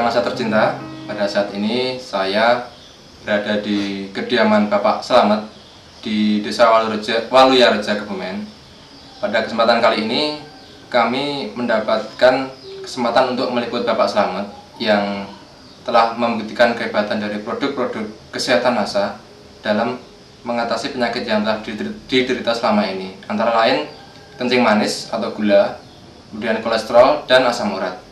Nasa tercinta, pada saat ini saya berada di kediaman Bapak Slamet di Desa Waluyareja, Kebumen. Pada kesempatan kali ini kami mendapatkan kesempatan untuk meliput Bapak Slamet yang telah membuktikan kehebatan dari produk-produk kesehatan Nasa dalam mengatasi penyakit yang telah diderita selama ini, antara lain kencing manis atau gula, kemudian kolesterol, dan asam urat.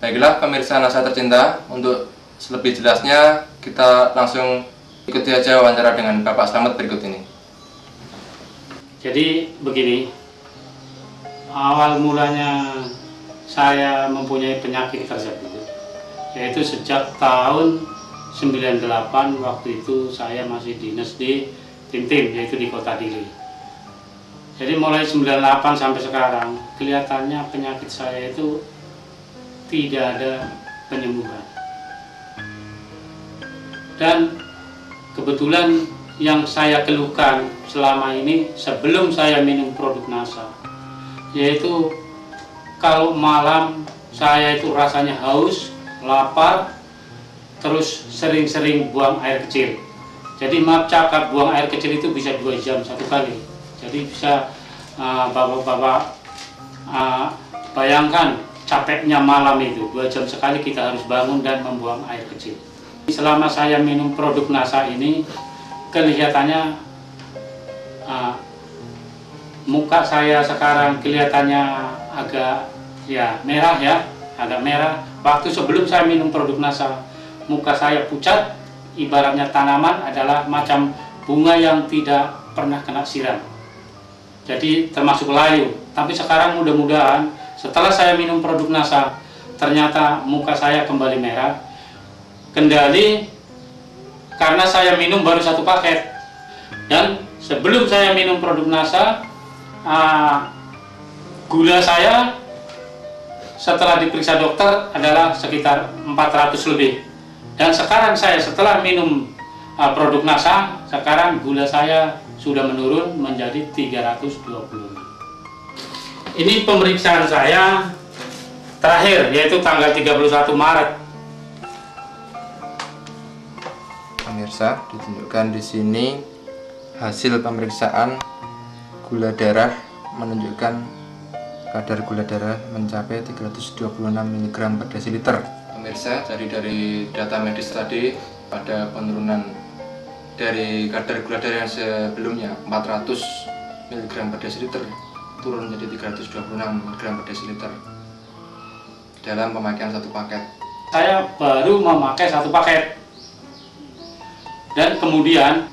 Baiklah pemirsa Nasa tercinta, untuk lebih jelasnya kita langsung ikuti aja wawancara dengan Bapak Slamet berikut ini. Jadi begini, awal mulanya saya mempunyai penyakit tersebut yaitu sejak tahun 98. Waktu itu saya masih dinas di Timtim, yaitu di Kota Dili. Jadi mulai 98 sampai sekarang kelihatannya penyakit saya itu tidak ada penyembuhan. Dan kebetulan yang saya keluhkan selama ini sebelum saya minum produk Nasa, yaitu kalau malam saya itu rasanya haus, lapar, terus sering-sering buang air kecil. Jadi maaf cakap, buang air kecil itu bisa 2 jam satu kali. Jadi bisa bapak-bapak bayangkan capeknya malam itu, 2 jam sekali kita harus bangun dan membuang air kecil. Selama saya minum produk Nasa ini, kelihatannya muka saya sekarang kelihatannya agak merah ya, agak merah. Waktu sebelum saya minum produk Nasa, muka saya pucat, ibaratnya tanaman adalah macam bunga yang tidak pernah kena siram. Jadi termasuk layu. Tapi sekarang mudah-mudahan setelah saya minum produk Nasa, ternyata muka saya kembali merah. Kendali karena saya minum baru 1 paket. Dan sebelum saya minum produk Nasa, gula saya setelah diperiksa dokter adalah sekitar 400 lebih. Dan sekarang saya setelah minum produk Nasa, sekarang gula saya sudah menurun menjadi 326. Ini pemeriksaan saya terakhir, yaitu tanggal 31 Maret. Pemirsa, ditunjukkan di sini hasil pemeriksaan gula darah, menunjukkan kadar gula darah mencapai 326 mg per desiliter. Pemirsa, dari data medis tadi pada penurunan dari kadar gula darah yang sebelumnya 400 mg per desiliter turun menjadi 326 mg per desiliter dalam pemakaian 1 paket. Saya baru memakai 1 paket dan kemudian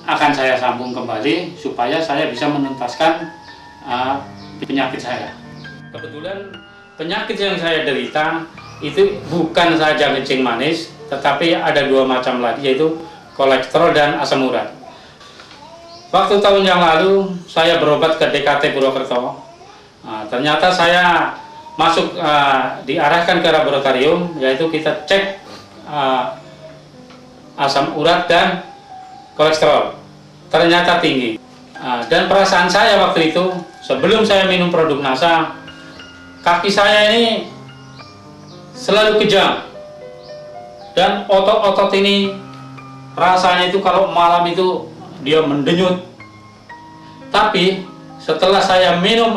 akan saya sambung kembali supaya saya bisa menuntaskan penyakit saya. Kebetulan penyakit yang saya derita itu bukan saja kencing manis, tetapi ada 2 macam lagi, yaitu kolesterol dan asam urat. Waktu tahun yang lalu saya berobat ke DKT Purwokerto. Ternyata saya masuk diarahkan ke laboratorium, yaitu kita cek asam urat dan kolesterol. Ternyata tinggi. Dan perasaan saya waktu itu, sebelum saya minum produk Nasa, kaki saya ini selalu kejang. Dan otot-otot ini rasanya itu kalau malam itu dia mendenyut. Tapi setelah saya minum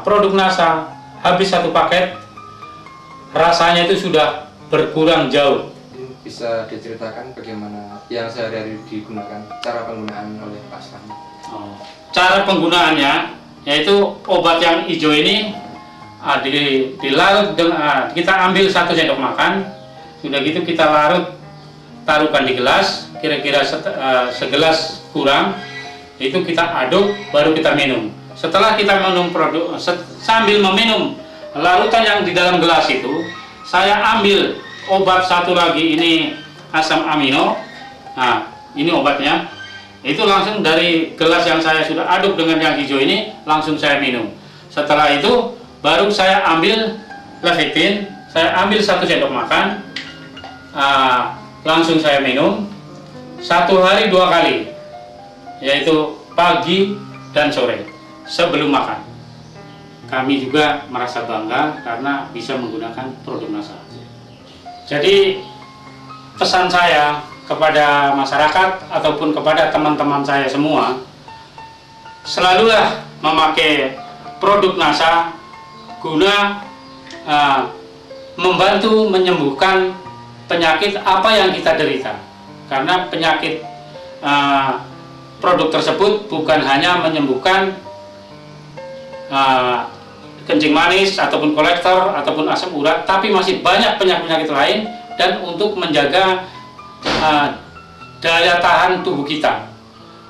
produk Nasa, habis 1 paket, rasanya itu sudah berkurang jauh. Bisa diceritakan bagaimana yang sehari-hari digunakan, cara penggunaan oleh Pak Slamet? Cara penggunaannya yaitu obat yang hijau ini dilarut dengan kita ambil 1 sendok makan, sudah gitu kita larut, taruhkan di gelas, kira-kira segelas kurang, itu kita aduk baru kita minum. Setelah kita minum sambil meminum larutan yang di dalam gelas itu, saya ambil obat 1 lagi, ini asam amino. Nah, ini obatnya. Itu langsung dari gelas yang saya sudah aduk dengan yang hijau ini, langsung saya minum. Setelah itu baru saya ambil Levitin, saya ambil 1 sendok makan, langsung saya minum 1 hari 2 kali, yaitu pagi dan sore sebelum makan. Kami juga merasa bangga karena bisa menggunakan produk Nasa. Jadi pesan saya kepada masyarakat ataupun kepada teman-teman saya semua, selalulah memakai produk NASA guna membantu menyembuhkan penyakit apa yang kita derita. Karena penyakit produk tersebut bukan hanya menyembuhkan kencing manis ataupun kolektor ataupun asam urat, tapi masih banyak penyakit-penyakit lain, dan untuk menjaga daya tahan tubuh kita.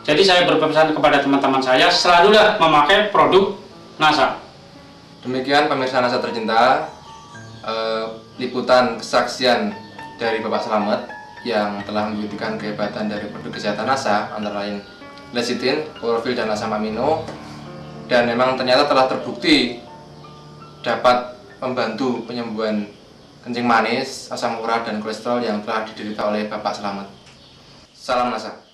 Jadi saya berpesan kepada teman-teman saya, selalulah memakai produk NASA. Demikian pemirsa NASA tercinta, liputan kesaksian dari Bapak Slamet yang telah membuktikan kehebatan dari produk kesehatan NASA, antara lain lecithin, klorofil, dan asam amino, dan memang ternyata telah terbukti dapat membantu penyembuhan kencing manis, asam urat, dan kolesterol yang telah diderita oleh Bapak Slamet. Salam NASA.